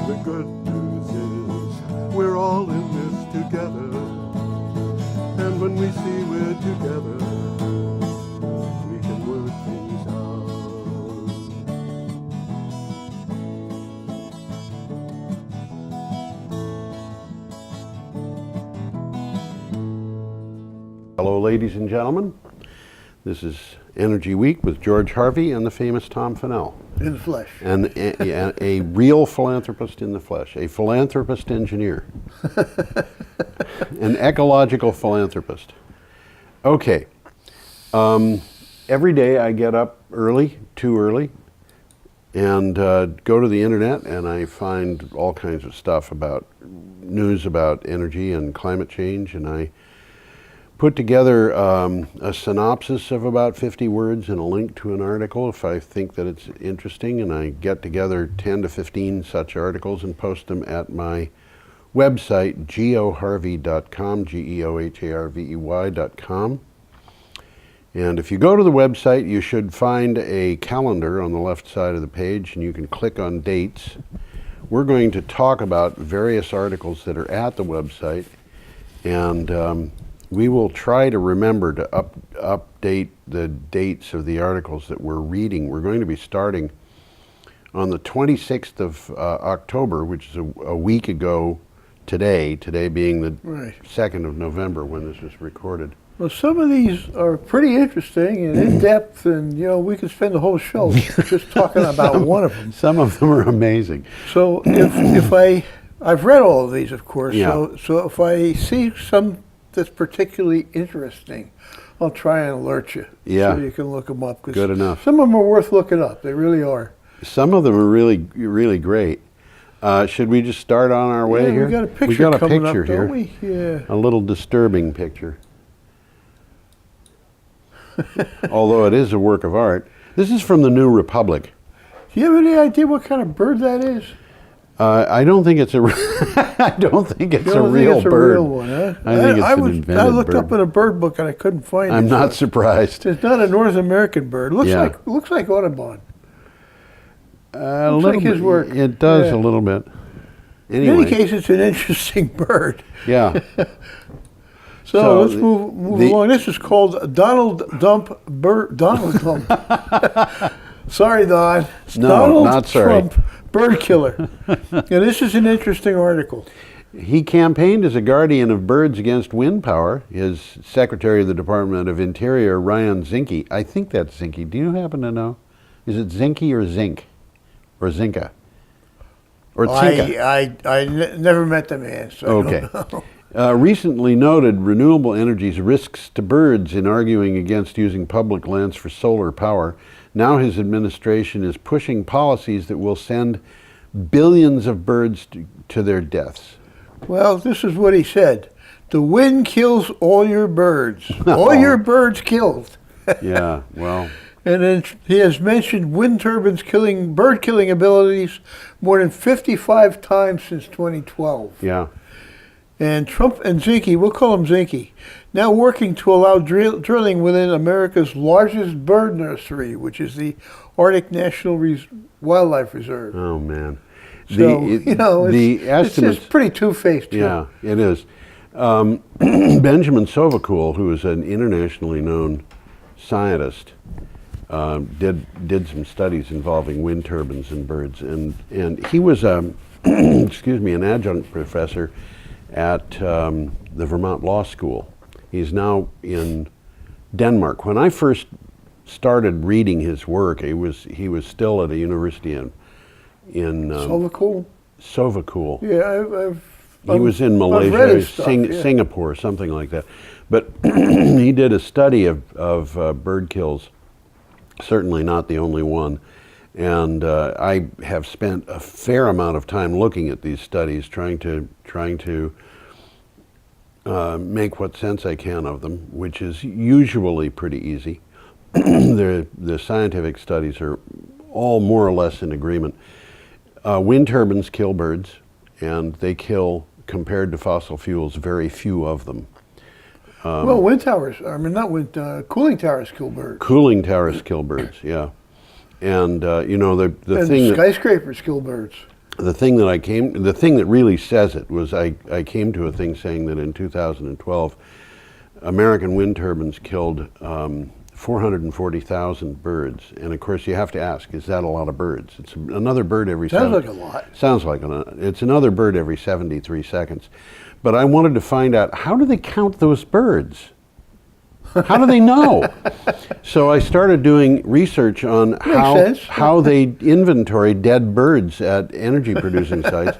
The good news is we're all in this together. And when we see we're together, we can work things out. Hello, ladies and gentlemen. This is Energy Week with George Harvey and the famous Tom Fennell. In the flesh. And a real philanthropist in the flesh, a philanthropist engineer, an ecological philanthropist. Okay, every day I get up early, too early, and go to the internet, and I find all kinds of stuff about news about energy and climate change, and I put together a synopsis of about 50 words and a link to an article if I think that it's interesting, and I get together 10 to 15 such articles and post them at my website, geoharvey.com, geoharvey.com. And if you go to the website, you should find a calendar on the left side of the page, and you can click on dates. We're going to talk about various articles that are at the website, and we will try to remember to update the dates of the articles that we're reading. We're going to be starting on the 26th of October, which is a week ago today being the 2nd of November when this was recorded. Well, some of these are pretty interesting and in-depth, and we could spend the whole show just talking about one of them. Some of them are amazing. So if I've read all of these, of course, yeah. so if I see some that's particularly interesting, I'll try and alert you. Yeah. So you can look them up. Good enough. Some of them are worth looking up. They really are. Some of them are really, really great. Should we just start on our way here? We got a picture coming up, here. Don't we? Yeah. A little disturbing picture. Although it is a work of art. This is from the New Republic. Do you have any idea what kind of bird that is? I don't think it's a. I don't think it's a real bird. Real one, huh? I think it's an invented bird. I looked up in a bird book and I couldn't find it. I'm not surprised. It's not a North American bird. Looks like Audubon. Looks like his work. It does a little bit. Anyway. In any case, it's an interesting bird. Yeah. So let's move along. This is called Donald Dump Bird. Donald Dump. Sorry, Don. No, Donald not sorry. Trump, bird killer. And this is an interesting article. He campaigned as a guardian of birds against wind power. His Secretary of the Department of Interior, Ryan Zinke. I think that's Zinke. Do you happen to know? Is it Zinke or Zink? Or Zinka? Or Zinka? I never met the man, so I don't know. Recently noted renewable energy's risks to birds in arguing against using public lands for solar power. Now his administration is pushing policies that will send billions of birds to their deaths. Well, this is what he said. The wind kills all your birds. All your birds killed. Yeah, well. And then he has mentioned wind turbines bird killing abilities more than 55 times since 2012. Yeah. And Trump and Zinke, we'll call him Zinke, now working to allow drilling within America's largest bird nursery, which is the Arctic National Wildlife Reserve. Oh, man. So, it's just pretty two-faced. Yeah, it is. Benjamin Sovacool, who is an internationally known scientist, did some studies involving wind turbines and birds, and he was an adjunct professor at the Vermont Law School. He's now in Denmark. When I first started reading his work, he was still at a university in Sovacool? Sovacool. Yeah, he was in Malaysia, Singapore, something like that. But he did a study of bird kills. Certainly not the only one. And I have spent a fair amount of time looking at these studies, trying to make what sense I can of them, which is usually pretty easy. The scientific studies are all more or less in agreement. Wind turbines kill birds, and they kill, compared to fossil fuels, very few of them. Well, wind towers, cooling towers kill birds. Cooling towers kill birds, yeah. And, the thing skyscrapers kill birds. the thing that really says it was I came to a thing saying that in 2012, American wind turbines killed 440,000 birds. And of course you have to ask, is that a lot of birds? It's another bird every... Sounds like a lot. Sounds like it's another bird every 73 seconds. But I wanted to find out, how do they count those birds? How do they know? So I started doing research on how they inventory dead birds at energy producing sites.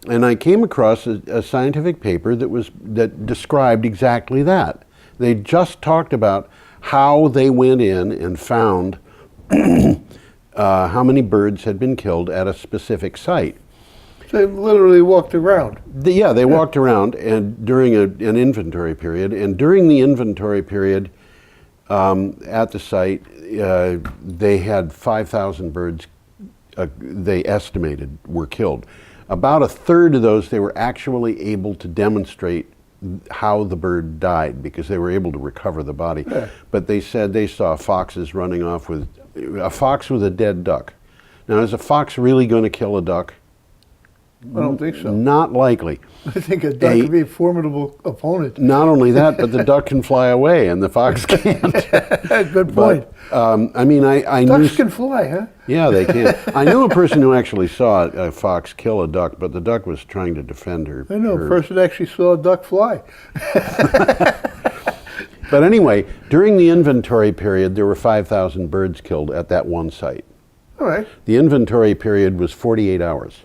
And I came across a scientific paper that described exactly that. They just talked about how they went in and found how many birds had been killed at a specific site. They literally walked around. They walked around and during an inventory period. And during the inventory period at the site, they had 5,000 birds they estimated were killed. About a third of those they were actually able to demonstrate how the bird died because they were able to recover the body. Yeah. But they said they saw foxes running off with a fox with a dead duck. Now, is a fox really going to kill a duck? I don't think so. Not likely. I think a duck could be a formidable opponent. Not only that, but the duck can fly away and the fox can't. Good point. But, I mean, I Ducks can fly, huh? Yeah, they can. I knew a person who actually saw a fox kill a duck, but the duck was trying to defend her. I know a person actually saw a duck fly. But anyway, during the inventory period, there were 5,000 birds killed at that one site. All right. The inventory period was 48 hours.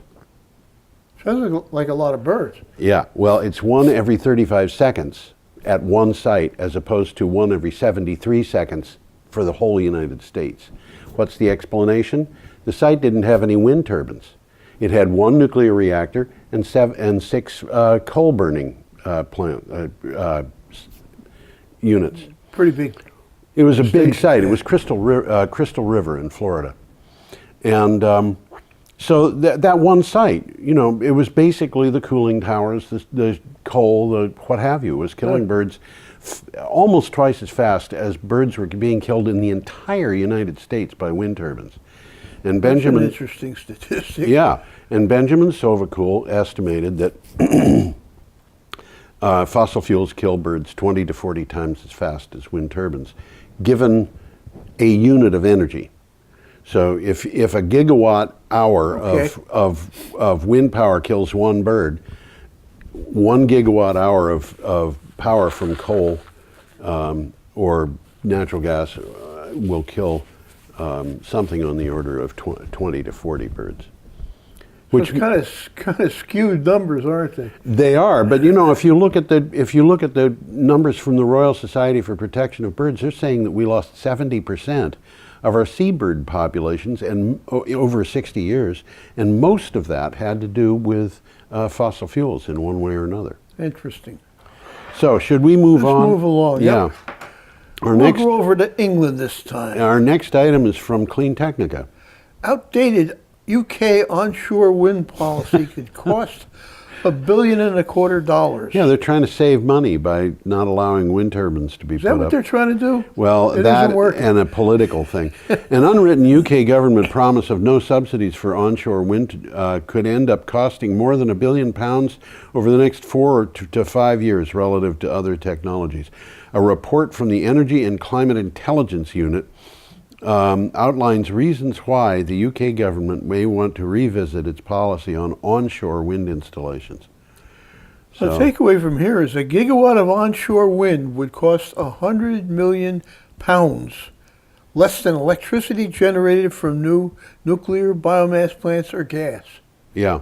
Sounds like a lot of birds. Yeah, well, it's one every 35 seconds at one site as opposed to one every 73 seconds for the whole United States. What's the explanation? The site didn't have any wind turbines. It had one nuclear reactor and six coal burning units. Pretty big. It was a big site. It was Crystal River in Florida. And so that one site, you know, it was basically the cooling towers, the coal, the what have you. It was killing birds almost twice as fast as birds were being killed in the entire United States by wind turbines. And That's an interesting statistic. Yeah, and Benjamin Sovacool estimated that fossil fuels kill birds 20 to 40 times as fast as wind turbines, given a unit of energy. So if a gigawatt hour of wind power kills one bird, 1 gigawatt hour of power from coal or natural gas will kill something on the order of 20 to 40 birds. Which kind of skewed numbers, aren't they? They are, but you know, if you look at the numbers from the Royal Society for Protection of Birds, they're saying that we lost 70% of our seabird populations and over 60 years, and most of that had to do with fossil fuels in one way or another. Interesting. So, should we move on? Let's move along. Yeah. Yep. We'll go over to England this time. Our next item is from Clean Technica. Outdated UK onshore wind policy could cost $1.25 billion. Yeah, they're trying to save money by not allowing wind turbines to be put up. Is that what they're trying to do? Well, that and a political thing. An unwritten UK government promise of no subsidies for onshore wind could end up costing more than £1 billion over the next 4 to 5 years relative to other technologies. A report from the Energy and Climate Intelligence Unit outlines reasons why the UK government may want to revisit its policy on onshore wind installations. So, the takeaway from here is a gigawatt of onshore wind would cost £100 million, less than electricity generated from new nuclear, biomass plants, or gas. Yeah.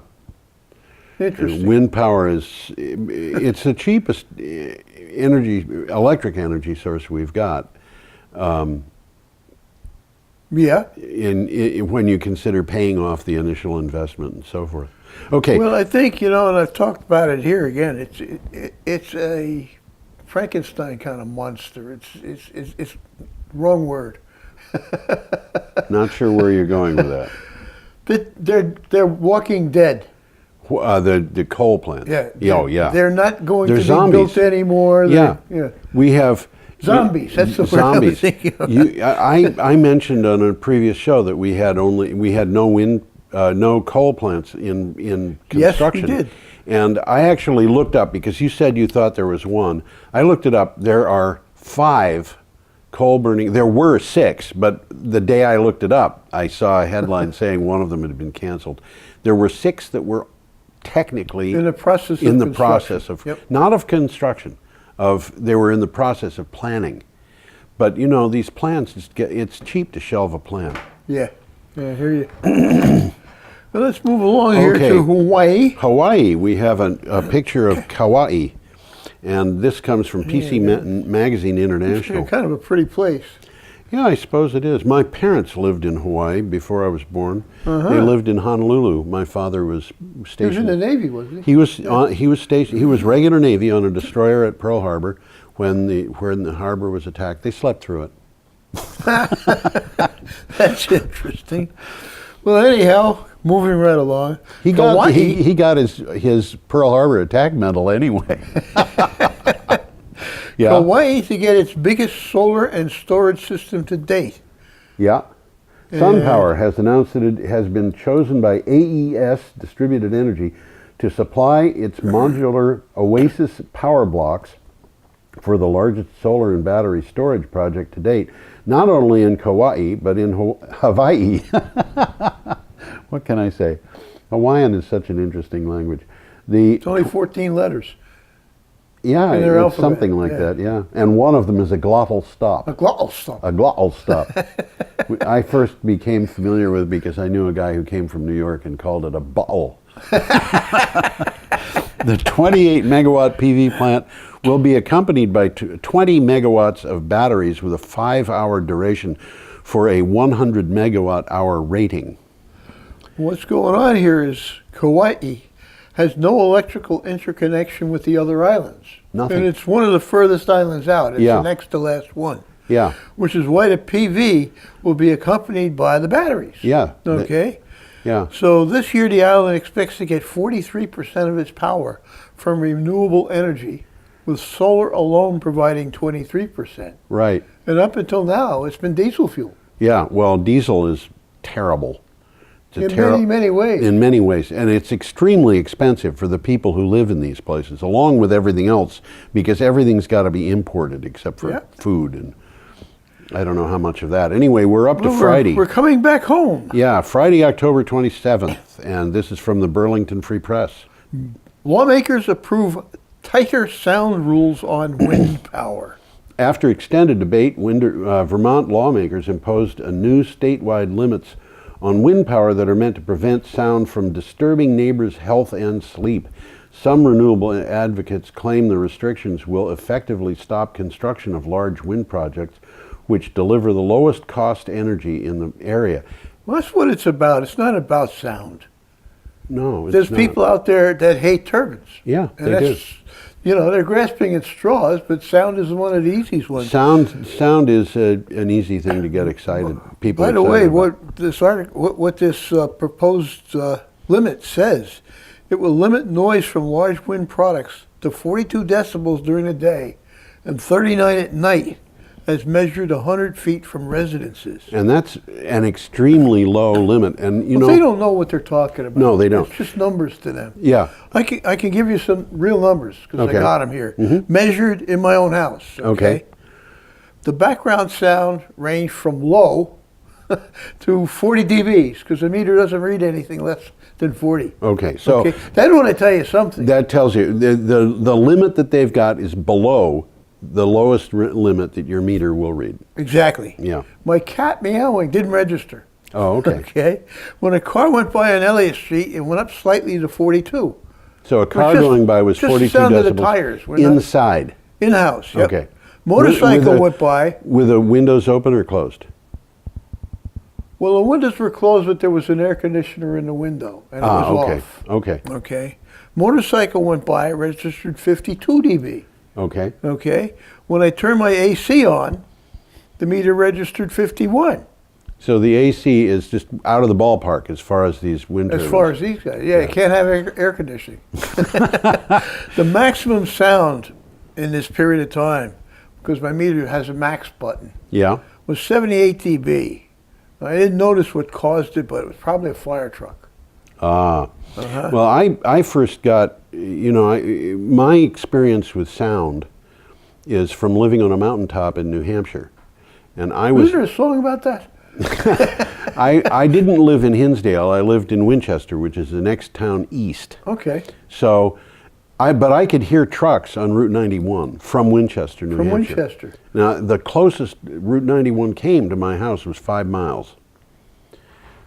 Interesting. And wind power it's the cheapest electric energy source we've got. Yeah. When you consider paying off the initial investment and so forth. Okay. Well, I think, you know, and I've talked about it here again, it's a Frankenstein kind of monster. It's wrong word. Not sure where you're going with that. They're walking dead. The coal plants. Yeah. Oh, yeah. They're not going to be zombies. built anymore. Yeah. We have... Zombies. That's the word I was thinking of. I mentioned on a previous show that we had no wind no coal plants in Yes, we construction. did. And I actually looked up, because you said you thought there was one. I looked it up. There are 5 coal burning. There were 6, but the day I looked it up, I saw a headline saying one of them had been canceled. There were 6 that were technically In the process of in the construction. process of Yep. not of construction, they were in the process of planning. But you know, these plans, it's cheap to shelve a plan. Yeah, I hear you. Well, let's move along here Okay. to Hawaii. Hawaii, we have a picture of Kauai, and this comes from PC Magazine International. Kind of a pretty place. Yeah, I suppose it is. My parents lived in Hawaii before I was born. They lived in Honolulu. My father was He was in stationed. the Navy, wasn't he? He was stationed. He was regular Navy on a destroyer at Pearl Harbor when the harbor was attacked. They slept through it. That's interesting. Well, anyhow, moving right along. He got Hawaii, he got his Pearl Harbor attack medal anyway. Yeah. Hawaii to get its biggest solar and storage system to date. Yeah. SunPower has announced that it has been chosen by AES Distributed Energy to supply its modular Oasis power blocks for the largest solar and battery storage project to date, not only in Kauai, but in Hawaii. What can I say? Hawaiian is such an interesting language. It's only 14 letters. Yeah, in their it's alphabet, something like yeah. that, yeah. And one of them is a glottal stop. A glottal stop. A glottal stop. I first became familiar with it because I knew a guy who came from New York and called it a bottle. The 28 megawatt PV plant will be accompanied by 20 megawatts of batteries with a 5-hour duration for a 100 megawatt hour rating. What's going on here is Kauai has no electrical interconnection with the other islands. Nothing. And it's one of the furthest islands out. It's Yeah. the next to last one. Yeah, Which is why the PV will be accompanied by the batteries. yeah. Okay? Yeah. So this year the island expects to get 43% of its power from renewable energy, with solar alone providing 23%. Right. And up until now, it's been diesel fuel. Yeah, well, diesel is terrible. It's In many, many ways. In many ways. And it's extremely expensive for the people who live in these places, along with everything else, because everything's got to be imported except for Yeah. food. And I don't know how much of that. Anyway, we're up to Well, Friday. We're coming back home. Yeah, Friday, October 27th. And this is from the Burlington Free Press. Lawmakers approve tighter sound rules on wind power. After extended debate, Vermont lawmakers imposed a new statewide limits on wind power that are meant to prevent sound from disturbing neighbors' health and sleep. Some renewable advocates claim the restrictions will effectively stop construction of large wind projects, which deliver the lowest cost energy in the area. Well, that's what it's about. It's not about sound. No, it's There's not. people out there that hate turbines. Yeah, And they do. that's, you know, they're grasping at straws, but sound is one of the easiest ones. Sound is an easy thing to get excited. People. By the excited way, about. what this proposed limit says, it will limit noise from large wind products to 42 decibels during the day and 39 at night, as measured 100 feet from residences. And that's an extremely low limit. And you Well, know, they don't know what they're talking about. No, they don't. It's just numbers to them. yeah, I can give you some real numbers because Okay. I got them here, measured in my own house. Okay. The background sound ranged from low to 40 dBs because the meter doesn't read anything less than 40. okay. So Okay, that ought to tell you something. that tells you the limit that they've got is below the lowest limit that your meter will read. Exactly. Yeah. My cat meowing didn't register. Oh, okay. Okay. When a car went by on Elliott Street, it went up slightly to 42. So a car just- going by was just the 42 sound of the decibels tires. We're not- inside. In-house. Yep. Okay. Motorcycle With went by. With the windows open or closed? Well, the windows were closed, but there was an air conditioner in the window, and it was Okay. off. Okay. Okay. Motorcycle went by, registered 52 dB. Okay. Okay. When I turned my AC on, the meter registered 51. So the AC is just out of the ballpark as far as these wind As turbines. far as these guys, yeah, you can't have air conditioning. The maximum sound in this period of time, because my meter has a max button, Yeah. was 78 dB. I didn't notice what caused it, but it was probably a fire truck. Well, I first got, my experience with sound is from living on a mountaintop in New Hampshire. And I was... Isn't there a song about that? I didn't live in Hinsdale. I lived in Winchester, which is the next town east. Okay. So, but I could hear trucks on Route 91 from Winchester, New Hampshire. From Winchester. Now, the closest Route 91 came to my house was 5 miles.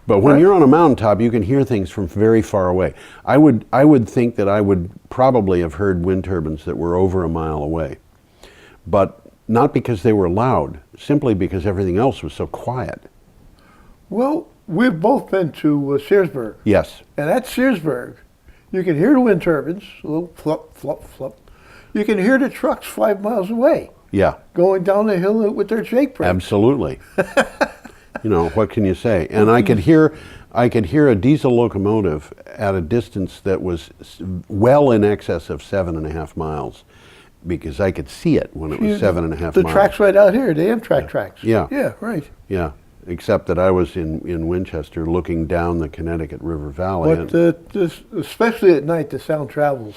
But when you're on a mountaintop, you can hear things from very far away. I would think that I would probably have heard wind turbines that were over a mile away. But not because they were loud, simply because everything else was so quiet. Well, we've both been to Searsburg. Yes. And at Searsburg, you can hear the wind turbines, a little flop, flop, flop. You can hear the trucks 5 miles away. Yeah. Going down the hill with their shake brakes. Absolutely. What can you say? And I could hear a diesel locomotive at a distance that was well in excess of 7.5 miles, because I could see it when it was 7.5 miles. The tracks right out here, the Amtrak tracks. Yeah. Yeah, right. Yeah, except that I was in Winchester looking down the Connecticut River Valley. But especially at night, the sound travels.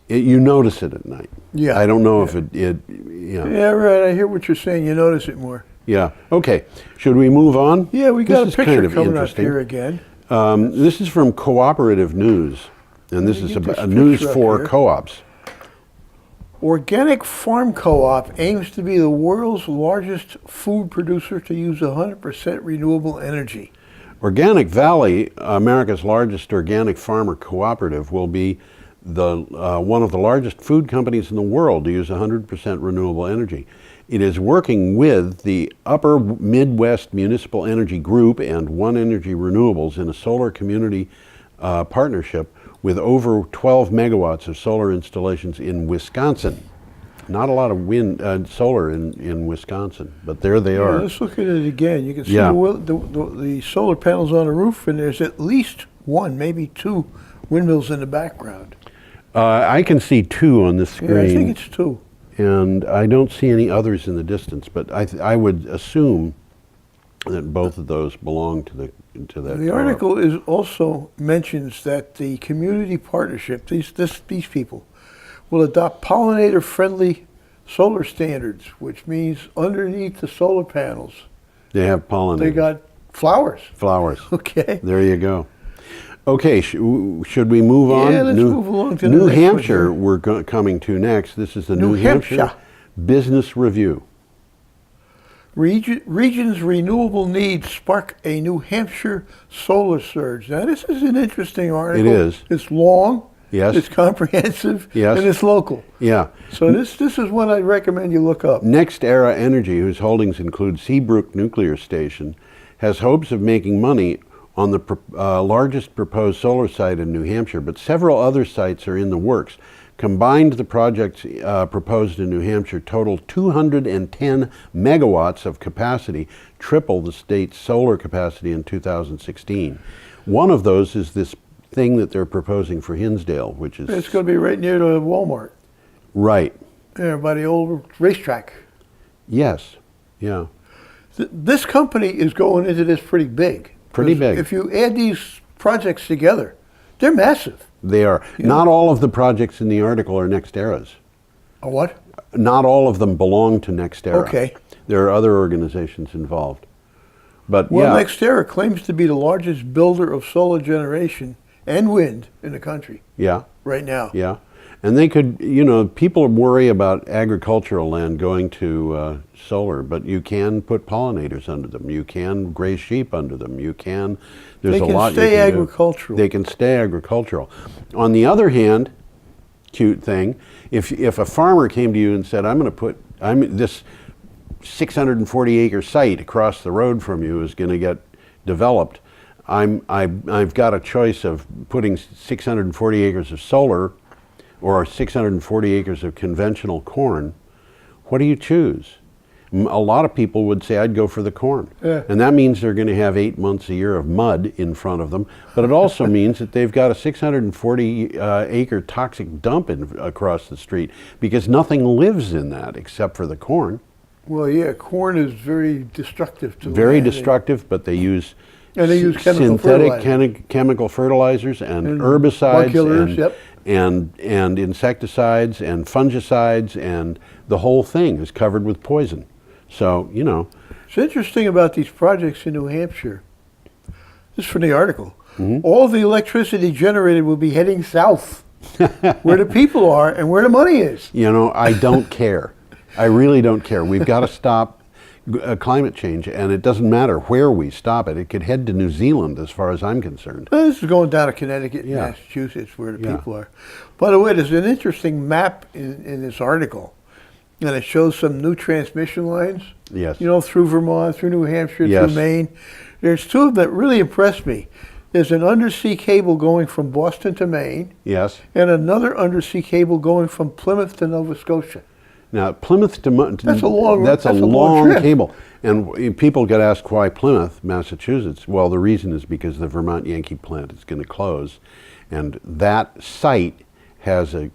You notice it at night. Yeah. I don't know if it. Yeah, right. I hear what you're saying. You notice it more. Yeah. Okay. Should we move on? Yeah, we got a picture kind of coming up interesting. here again. This is from Cooperative News, and this is a news for co-ops. Organic Farm Co-op aims to be the world's largest food producer to use 100% renewable energy. Organic Valley, America's largest organic farmer cooperative, will be one of the largest food companies in the world to use 100% renewable energy. It is working with the Upper Midwest Municipal Energy Group and One Energy Renewables in a solar community partnership with over 12 megawatts of solar installations in Wisconsin. Not a lot of wind solar in Wisconsin, but there they are. Let's look at it again. You can see the solar panels on the roof, and there's at least one, maybe two windmills in the background. I can see two on this screen. Yeah, I think it's two. And I don't see any others in the distance, but I would assume that both of those belong to that. The article is also mentions that the community partnership, these people, will adopt pollinator-friendly solar standards, which means underneath the solar panels, they have pollinators. they got flowers. Flowers. Okay. There you go. Okay, should we move on? Yeah, let's move along to the New next Hampshire one. we're coming to next. This is the New New Hampshire Business Review. Region's renewable needs spark a New Hampshire solar surge. Now, this is an interesting article. It is. It's long. Yes. It's comprehensive. Yes. And it's local. Yeah. So this is one I'd recommend you look up. NextEra Energy, whose holdings include Seabrook Nuclear Station, has hopes of making money on the largest proposed solar site in New Hampshire, but several other sites are in the works. Combined, the projects proposed in New Hampshire total 210 megawatts of capacity, triple the state's solar capacity in 2016. One of those is this thing that they're proposing for Hinsdale, which is... It's going to be right near the Walmart. Right. There, by the old racetrack. Yes. Yeah. This company is going into this pretty big. Pretty big. If you add these projects together, they're massive. They are. Not all of the projects in the article are NextEra's. A what? Not all of them belong to NextEra. Okay. There are other organizations involved. But Well, yeah. NextEra claims to be the largest builder of solar generation and wind in the country Yeah. right now. Yeah. And they could, people worry about agricultural land going to solar, but you can put pollinators under them. You can graze sheep under them. You can, there's a lot you can do. They can stay agricultural. They can stay agricultural. On the other hand, cute thing, if a farmer came to you and said, this 640 acre site across the road from you is going to get developed, I've got a choice of putting 640 acres of solar or 640 acres of conventional corn. What do you choose? A lot of people would say I'd go for the corn. Yeah. And that means they're going to have 8 months a year of mud in front of them, but it also means that they've got a 640 acre toxic dump across the street, because nothing lives in that except for the corn. Well, yeah, corn is very destructive to Very land. destructive, but they use And they use chemical synthetic fertilizer. chemical fertilizers and And herbicides bug killers, yep. and insecticides and fungicides, and the whole thing is covered with poison. So, you know. It's interesting about these projects in New Hampshire. This is from the article. Mm-hmm. All the electricity generated will be heading south, where the people are and where the money is. You know, I don't care. I really don't care. We've got to stop climate change, and it doesn't matter where we stop it. It could head to New Zealand, as far as I'm concerned. Well, this is going down to Connecticut and Yeah. Massachusetts, where the Yeah. people are. By the way, there's an interesting map in this article, and it shows some new transmission lines. Yes. You know, through Vermont, through New Hampshire, Yes. through Maine. There's two of them that really impressed me. There's an undersea cable going from Boston to Maine, Yes. and another undersea cable going from Plymouth to Nova Scotia. Now, Plymouth to That's a long- that's a that's a long long trip. cable, and people get asked why Plymouth, Massachusetts. Well, the reason is because the Vermont Yankee plant is going to close, and that site has a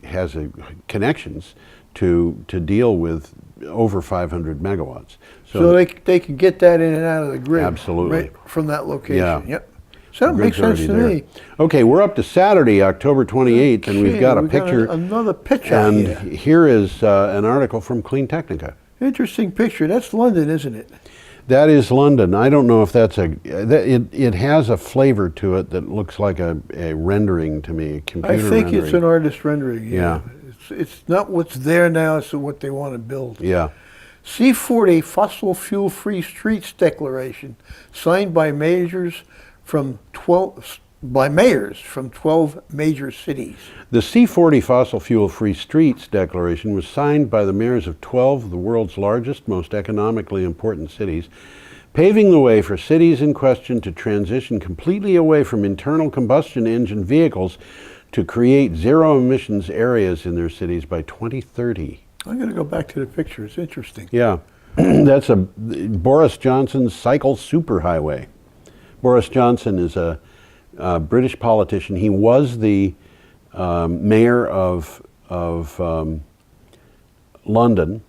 connections to deal with over 500 megawatts. So they can get that in and out of the grid. Absolutely. Right from that location. Yeah. Yep. So that the makes grid's sense to already me. there. Okay, we're up to Saturday, October 28th, and we've Okay, got a we picture. another picture And here. here is an article from Clean Technica. Interesting picture. That's London, isn't it? That is London. I don't know if that's it has a flavor to it that looks like a rendering to me, a computer I think rendering. it's an artist rendering. Yeah. It's not what's there now, it's what they want to build. Yeah. C40 fossil fuel-free streets declaration signed by mayors from 12 major cities. The C40 fossil fuel-free streets declaration was signed by the mayors of 12 of the world's largest, most economically important cities, paving the way for cities in question to transition completely away from internal combustion engine vehicles to create zero emissions areas in their cities by 2030. I'm going to go back to the picture. It's interesting. Yeah, that's Boris Johnson's cycle superhighway. Boris Johnson is a British politician. He was the mayor of London,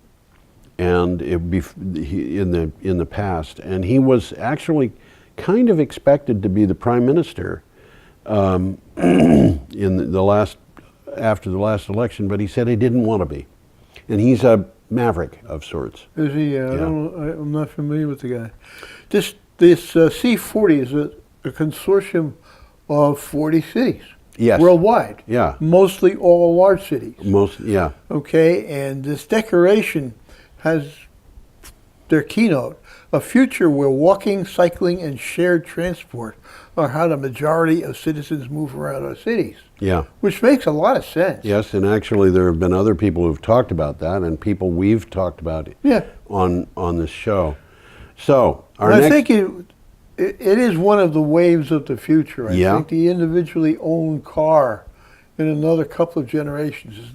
and in the past, and he was actually kind of expected to be the prime minister after the last election, but he said he didn't want to be, and he's a maverick of sorts. Is he? I'm not familiar with the guy. This C40 is a consortium of 40 cities. Yes. Worldwide. Yeah. Mostly all large cities. Yeah. Okay, and this declaration has their keynote, a future where walking, cycling, and shared transport are how the majority of citizens move around our cities. Yeah. Which makes a lot of sense. Yes, and actually there have been other people who've talked about that, and people we've talked about it on this show. So I think it is one of the waves of the future. I think the individually owned car in another couple of generations is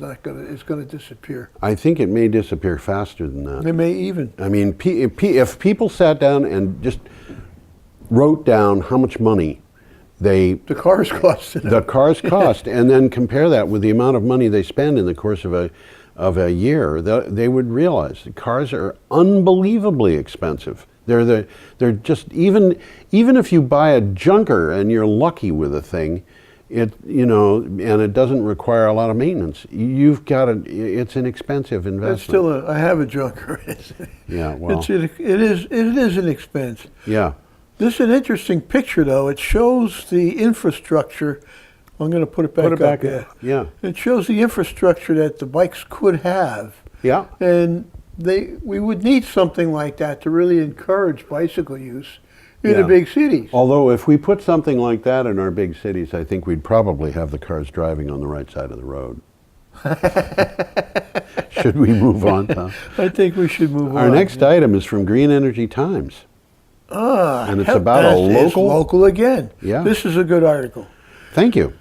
going to disappear. I think it may disappear faster than that. It may even. I mean, if people sat down and just wrote down how much money the cars cost, and then compare that with the amount of money they spend in the course of a year, they would realize that cars are unbelievably expensive. They're just even if you buy a junker and you're lucky with a thing, and it doesn't require a lot of maintenance. It's an expensive investment. I have a junker. Yeah, well, it is an expense. Yeah. This is an interesting picture, though. It shows the infrastructure. I'm going to put it back up. Yeah. It shows the infrastructure that the bikes could have. Yeah. And we would need something like that to really encourage bicycle use in the big cities. Although if we put something like that in our big cities, I think we'd probably have the cars driving on the right side of the road. Should we move on, Tom? I think we should move on. Our next item is from Green Energy Times. And it's about a local... It's local again. Yeah. This is a good article. Thank you.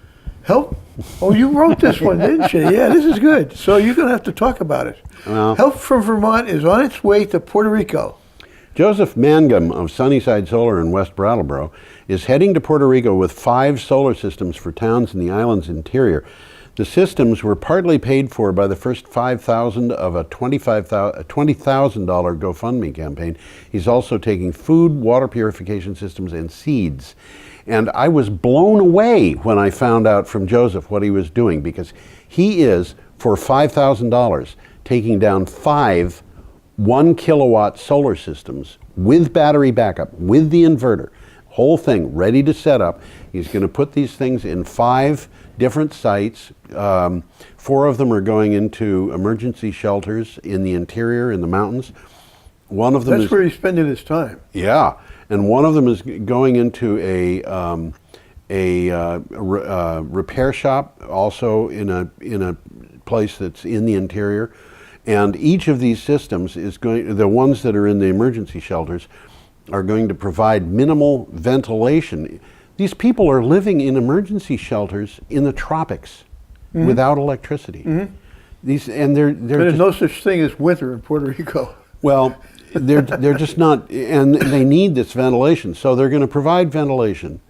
Help. Oh, you wrote this one, didn't you? Yeah, this is good. So you're going to have to talk about it. Well, Help from Vermont is on its way to Puerto Rico. Joseph Mangum of Sunnyside Solar in West Brattleboro is heading to Puerto Rico with 5 solar systems for towns in the island's interior. The systems were partly paid for by the first $5,000 of a $20,000 GoFundMe campaign. He's also taking food, water purification systems, and seeds. And I was blown away when I found out from Joseph what he was doing, because he is, for $5,000, taking down 5 1-kilowatt solar systems with battery backup, with the inverter, whole thing ready to set up. He's going to put these things in 5 different sites. 4 of them are going into emergency shelters in the interior, in the mountains. One of them That's where he's spending his time. Yeah, and one of them is going into a repair shop, also in a place that's in the interior. And each of these systems is going, the ones that are in the emergency shelters, are going to provide minimal ventilation. These people are living in emergency shelters in the tropics without electricity. There's no such thing as winter in Puerto Rico. Well, they're just not, and they need this ventilation. So they're going to provide ventilation,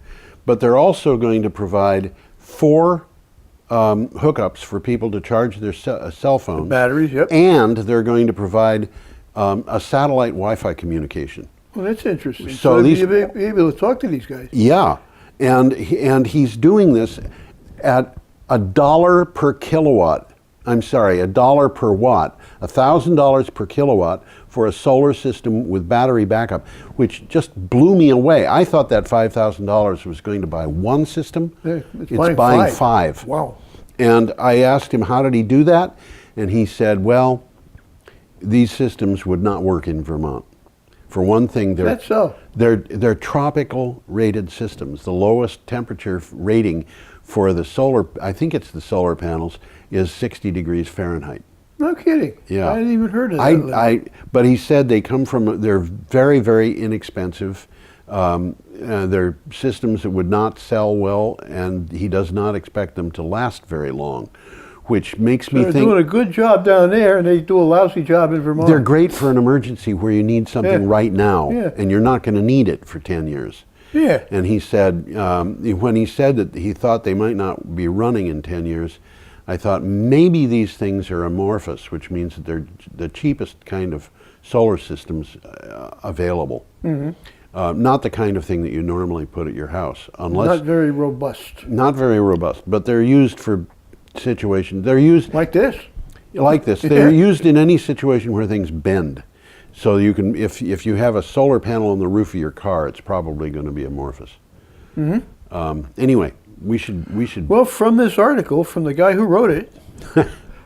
but they're also going to provide 4 hookups for people to charge their cell phones. The batteries, yep. And they're going to provide a satellite Wi-Fi communication. Well, that's interesting. So you'll be able to talk to these guys. Yeah, and he's doing this at $1 per kilowatt. I'm sorry, $1 per watt, $1,000 per kilowatt for a solar system with battery backup, which just blew me away. I thought that $5,000 was going to buy 1 system. Yeah, it's buying 5. Wow. And I asked him, how did he do that? And he said, well, these systems would not work in Vermont. For one thing, they're tropical rated systems. The lowest temperature rating for the solar, I think it's the solar panels, is 60 degrees Fahrenheit. No kidding. Yeah. I hadn't even heard of that. But he said they're very, very inexpensive. They're systems that would not sell well, and he does not expect them to last very long, which makes me think they're doing a good job down there, and they do a lousy job in Vermont. they're great for an emergency where you need something right now, and you're not going to need it for 10 years. Yeah. And he said, when he said that he thought they might not be running in 10 years, I thought maybe these things are amorphous, which means that they're the cheapest kind of solar systems available. Not the kind of thing that you normally put at your house. Not very robust. Not very robust, but they're used for situations. They're used like this. Like this. They're used in any situation where things bend. So you can, if you have a solar panel on the roof of your car, it's probably going to be amorphous. Anyway, we should. Well, from this article, from the guy who wrote it,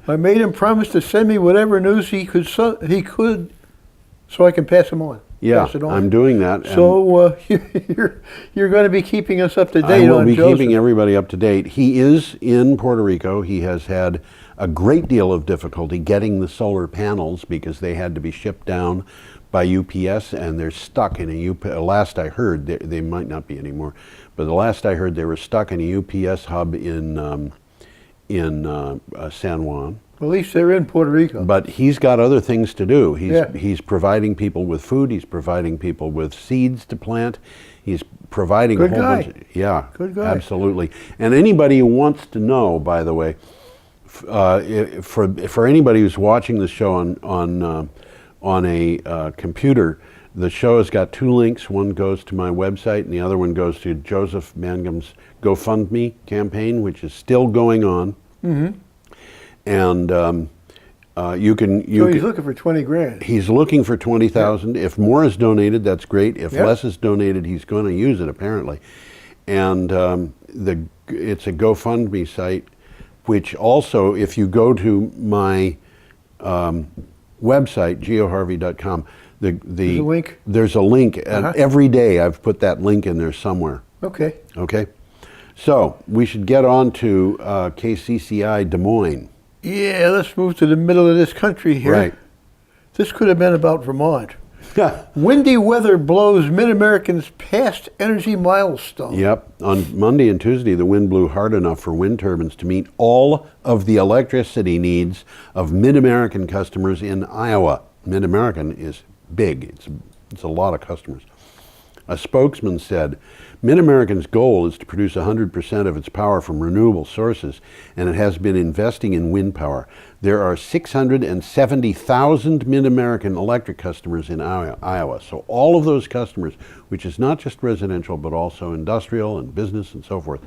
I made him promise to send me whatever news he could, so I can pass him on. Yeah, pass it on. I'm doing that. So you're going to be keeping us up to date on I will be Joseph. keeping everybody up to date. He is in Puerto Rico. He has had a great deal of difficulty getting the solar panels because they had to be shipped down by UPS, and they're stuck in a UPS. Last I heard, they might not be anymore, but the last I heard, they were stuck in a UPS hub in San Juan. At least they're in Puerto Rico. But he's got other things to do. He's providing people with food. He's providing people with seeds to plant. He's providing Good a whole guy. bunch. Yeah, Good guy. Absolutely. And anybody who wants to know, by the way, for anybody who's watching the show on a computer, the show has got 2 links. One goes to my website, and the other one goes to Joseph Mangum's GoFundMe campaign, which is still going on. And you can. So he's looking for 20 grand. He's looking for 20,000. If more is donated, that's great. If less is donated, he's going to use it apparently. And it's a GoFundMe site, which also, if you go to my website, geoharvey.com, There's a link. There's a link, and every day I've put that link in there somewhere. Okay. Okay. So we should get on to KCCI Des Moines. Yeah, let's move to the middle of this country here. Right. This could have been about Vermont. Windy weather blows mid-Americans past energy milestone. Yep. On Monday and Tuesday, the wind blew hard enough for wind turbines to meet all of the electricity needs of Mid-American customers in Iowa. Mid-American is big. It's It's a lot of customers. A spokesman said, Mid-American's goal is to produce 100% of its power from renewable sources, and it has been investing in wind power. There are 670,000 Mid-American electric customers in Iowa. So all of those customers, which is not just residential, but also industrial and business and so forth,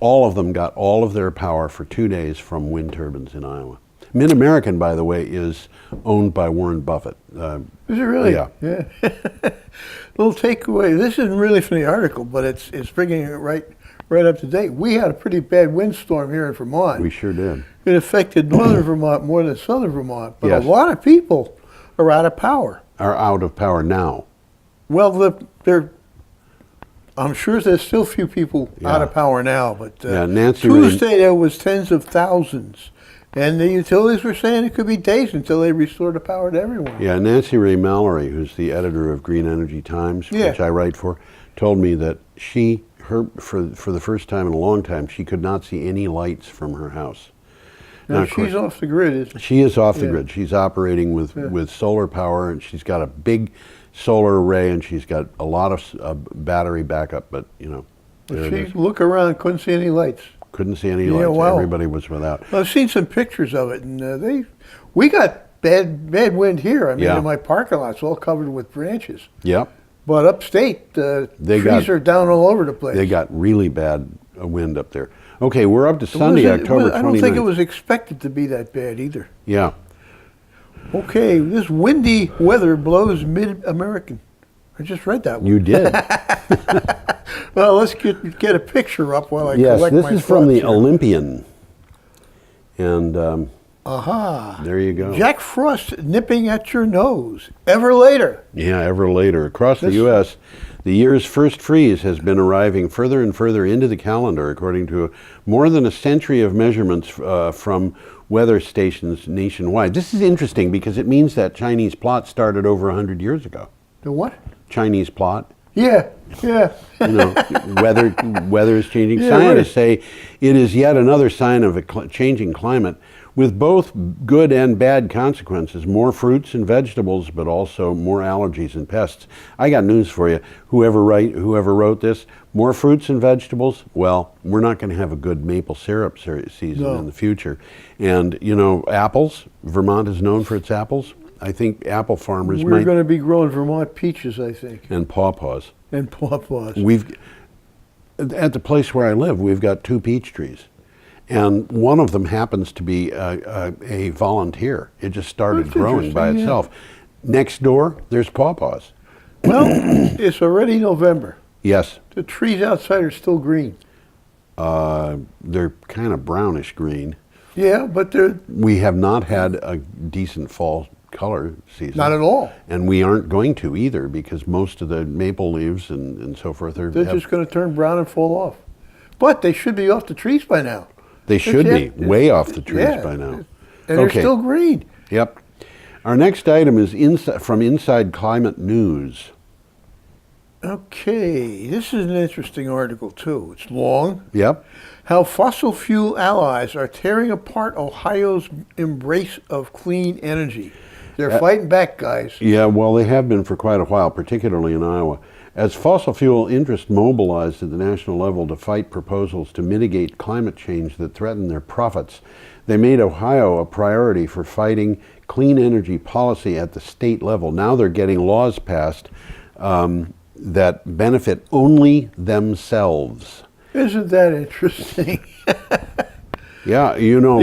all of them got all of their power for 2 days from wind turbines in Iowa. Mid-American, by the way, is owned by Warren Buffett. Is it really? Yeah. Little takeaway. This isn't really from the article, but it's bringing it right up to date. We had a pretty bad windstorm here in Vermont. We sure did. It affected northern Vermont more than southern Vermont, but Yes. a lot of people are out of power. Are out of power now. Well, I'm sure there's still a few people out of power now, but Nancy Tuesday there was tens of thousands. And the utilities were saying it could be days until they restore the power to everyone. Yeah, Nancy Ray Mallory, who's the editor of Green Energy Times, which I write for, told me that for the first time in a long time, she could not see any lights from her house. Now she's off the grid, isn't she? She is off the grid. She's operating with solar power, and she's got a big solar array, and she's got a lot of battery backup, but, you know. She looked around, couldn't see any lights. Couldn't see any lights. Wow. Everybody was without. Well, I've seen some pictures of it, and we got bad wind here. I mean, in my parking lot's all covered with branches. Yep. But upstate, trees are down all over the place. They got really bad wind up there. Okay, we're up to Sunday, October 29th. I don't think it was expected to be that bad either. Yeah. Okay, this windy weather blows Mid-American. I just read that one. You did. Well, let's get a picture up while I yes, collect this my is from the here. Olympian. And there you go. Jack Frost nipping at your nose. Ever later. Yeah, ever later. Across the U.S., the year's first freeze has been arriving further and further into the calendar, according to more than a century of measurements from weather stations nationwide. This is interesting because it means that Chinese plot started over 100 years ago. The what? Chinese plot. Yeah. You know, weather is changing. Yeah, Scientists say it is yet another sign of a changing climate with both good and bad consequences. More fruits and vegetables, but also more allergies and pests. I got news for you. Whoever wrote this, more fruits and vegetables, well, we're not going to have a good maple syrup season in the future. And, you know, apples, Vermont is known for its apples. I think apple farmers We're going to be growing Vermont peaches, I think. And pawpaws. And pawpaws. At the place where I live, we've got 2 peach trees. And one of them happens to be a volunteer. It just started growing by itself. Next door, there's pawpaws. Well, it's already November. Yes. The trees outside are still green. They're kind of brownish green. Yeah, but we have not had a decent fall color season. Not at all. And we aren't going to either because most of the maple leaves and so forth they're just going to turn brown and fall off. But they should be off the trees by now. They should be way off the trees by now. And they're still green. Yep. Our next item is from Inside Climate News. Okay, this is an interesting article too. It's long. Yep. How fossil fuel allies are tearing apart Ohio's embrace of clean energy. They're fighting back, guys. Yeah, well, they have been for quite a while, particularly in Iowa. As fossil fuel interests mobilized at the national level to fight proposals to mitigate climate change that threaten their profits, they made Ohio a priority for fighting clean energy policy at the state level. Now they're getting laws passed that benefit only themselves. Isn't that interesting? Yeah, you know.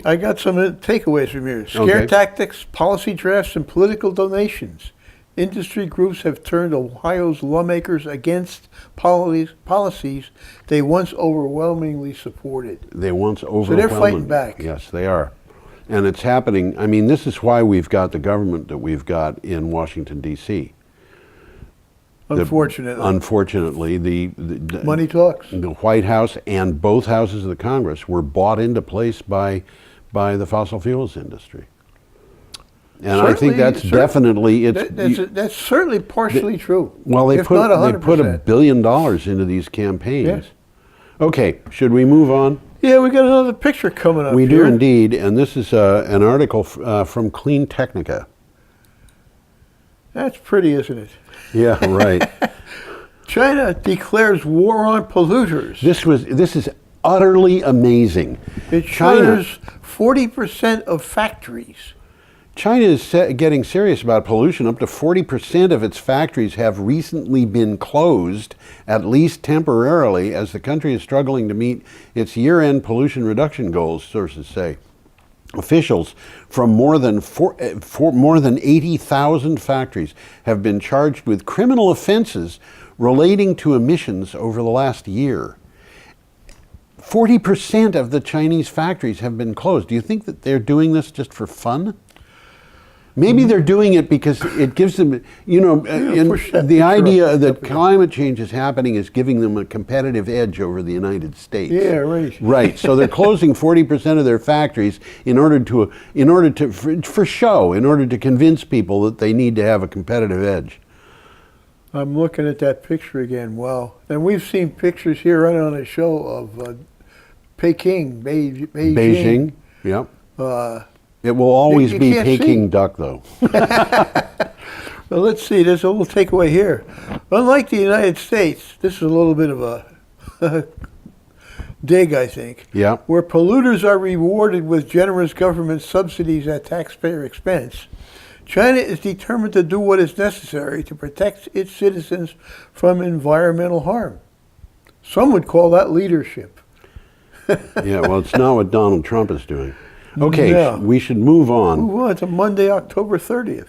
I got some takeaways from here. Scare tactics, policy drafts, and political donations. Industry groups have turned Ohio's lawmakers against policies they once overwhelmingly supported. So they're fighting back. Yes, they are. And it's happening. I mean, this is why we've got the government that we've got in Washington, D.C. Unfortunately, the money talks. The White House and both houses of the Congress were bought into place by the fossil fuels industry. And certainly, I think that's definitely that's certainly partially true. Well, they put $1 billion into these campaigns. Yes. Okay, should we move on? Yeah, we got another picture coming up. We do indeed, and this is an article from Clean Technica. That's pretty, isn't it? Yeah, right. China declares war on polluters. This is utterly amazing. It China, shutters 40% of factories. China is getting serious about pollution. Up to 40% of its factories have recently been closed, at least temporarily, as the country is struggling to meet its year-end pollution reduction goals, sources say. Officials from more than 80,000 factories have been charged with criminal offenses relating to emissions over the last year. 40% of the Chinese factories have been closed. Do you think that they're doing this just for fun? Maybe they're doing it because it gives them, the idea that climate change is happening is giving them a competitive edge over the United States. Yeah, right. Right. So they're closing 40% of their factories in order to convince people that they need to have a competitive edge. I'm looking at that picture again. Wow. And we've seen pictures here running on a show of Peking, Beijing. Yep. It will always be Peking duck, though. Well, let's see. There's a little takeaway here. Unlike the United States, this is a little bit of a dig, I think. Yeah. Where polluters are rewarded with generous government subsidies at taxpayer expense, China is determined to do what is necessary to protect its citizens from environmental harm. Some would call that leadership. Yeah, well, it's not what Donald Trump is doing. Okay, Yeah. we should move on. Move on to Monday, October 30th.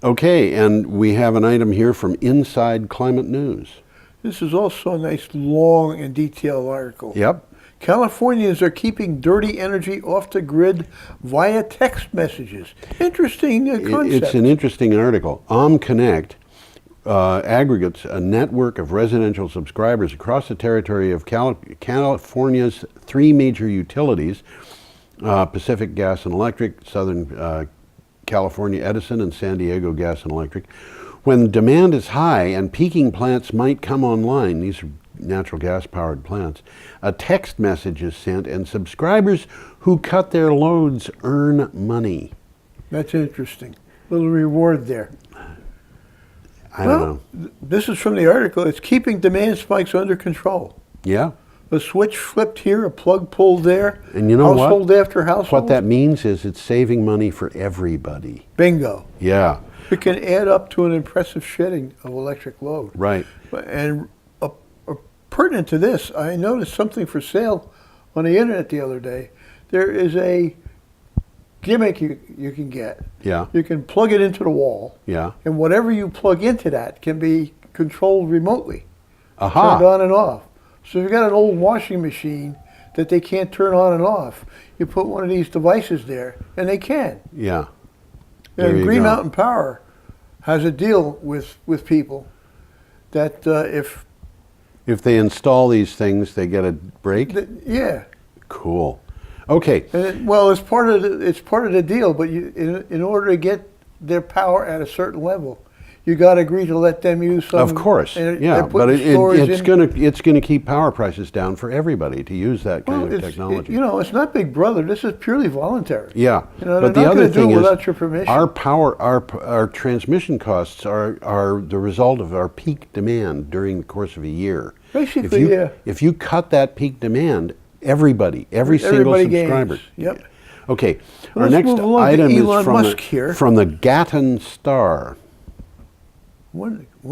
Okay, and we have an item here from Inside Climate News. This is also a nice, long and detailed article. Yep. Californians are keeping dirty energy off the grid via text messages. Interesting concept. It's an interesting article. OmConnect aggregates a network of residential subscribers across the territory of California's three major utilities, Pacific Gas and Electric, Southern California Edison, and San Diego Gas and Electric. When demand is high and peaking plants might come online, these are natural gas powered plants, a text message is sent and subscribers who cut their loads earn money. That's interesting. Little reward there. I don't know. This is from the article. It's keeping demand spikes under control. Yeah. A switch flipped here, a plug pulled there. And you know household after household. What that means is it's saving money for everybody. Bingo. Yeah. It can add up to an impressive shedding of electric load. Right. And pertinent to this, I noticed something for sale on the internet the other day. There is a gimmick you can get. Yeah. You can plug it into the wall. Yeah. And whatever you plug into that can be controlled remotely. Aha. Turned on and off. So if you've got an old washing machine that they can't turn on and off, you put one of these devices there, and they can. Yeah. And Green Mountain Power has a deal with people that if they install these things, they get a break? Yeah. Cool. Okay. And it's part of the deal, but in order to get their power at a certain level, you got to agree to let them use some. Of course, yeah, but it's gonna keep power prices down for everybody to use that kind of technology. It's not Big Brother. This is purely voluntary. Yeah, but the other thing is, without your permission, our transmission costs are the result of our peak demand during the course of a year. Basically, if you cut that peak demand, every single subscriber. Gains. Yep. Okay, Well, our next item Elon is Musk here. from the Gatton Star. Where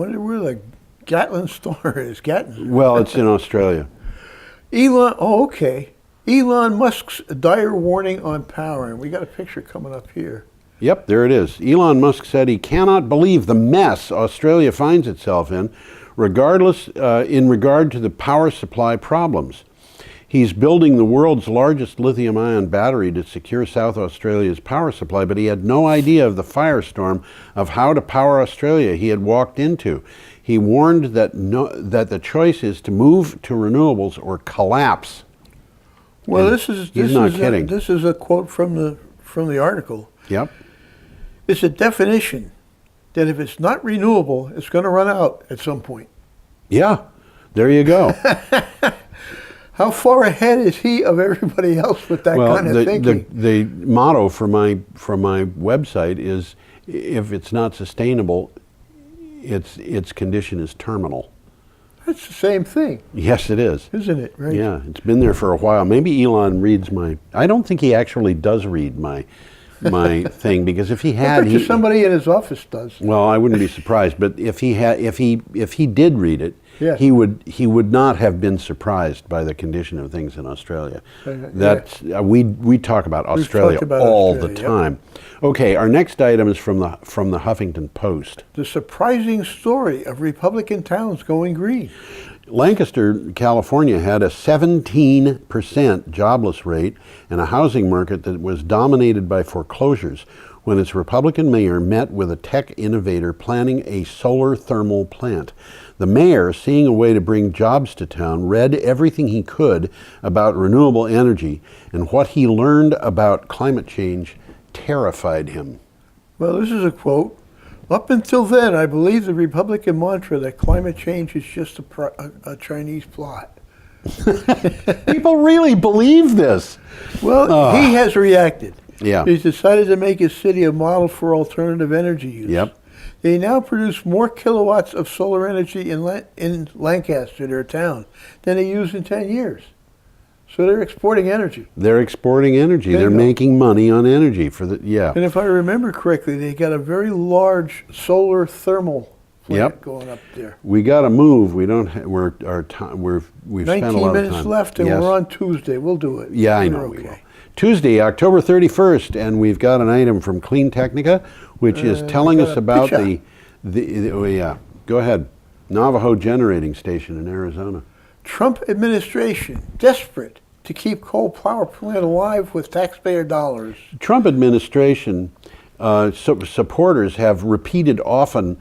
the Gatlin Star is? Gatton. Well, it's in Australia. Elon Musk's dire warning on power. And we got a picture coming up here. Yep, there it is. Elon Musk said he cannot believe the mess Australia finds itself in, in regard to the power supply problems. He's building the world's largest lithium-ion battery to secure South Australia's power supply, but he had no idea of the firestorm of how to power Australia he had walked into. He warned that the choice is to move to renewables or collapse. Well, and this is kidding. This is a quote from the article. Yep. It's a definition that if it's not renewable, it's going to run out at some point. Yeah, there you go. How far ahead is he of everybody else with that kind of thinking? The motto for my website is if it's not sustainable, its condition is terminal. That's the same thing, Yes, it is. isn't it? Right? Yeah, it's been there for a while. Maybe Elon reads my. I don't think he actually does read my thing, because if he I had, bet you somebody in his office does. well, I wouldn't be surprised. But if he did read it, Yeah. he would not have been surprised by the condition of things in Australia. That's we talk about Australia talked about all Australia, the yep. time. Okay, our next item is from the Huffington Post. The surprising story of Republican towns going green. Lancaster, California had a 17% jobless rate and a housing market that was dominated by foreclosures when its Republican mayor met with a tech innovator planning a solar thermal plant. The mayor, seeing a way to bring jobs to town, read everything he could about renewable energy, and what he learned about climate change terrified him. Well, this is a quote. Up until then, I believed the Republican mantra that climate change is just a Chinese plot. People really believe this. Well, he has reacted. Yeah. He's decided to make his city a model for alternative energy use. Yep. They now produce more kilowatts of solar energy in Lancaster, their town, than they used in 10 years. So they're exporting energy. They're exporting energy. There you They're go. making money on energy for the And if I remember correctly, they got a very large solar thermal plant Yep. going up there. We got to move. We don't. We're our time. We've spent a 19 lot of minutes time. left, and Yes. we're on Tuesday. We'll do it. Yeah, I We're know we okay. will. Tuesday, October 31st, and we've got an item from Clean Technica, which is telling got us a about picture. oh yeah. Go ahead. Navajo Generating Station in Arizona. Trump administration desperate to keep coal power plant alive with taxpayer dollars. Trump administration supporters have repeated often,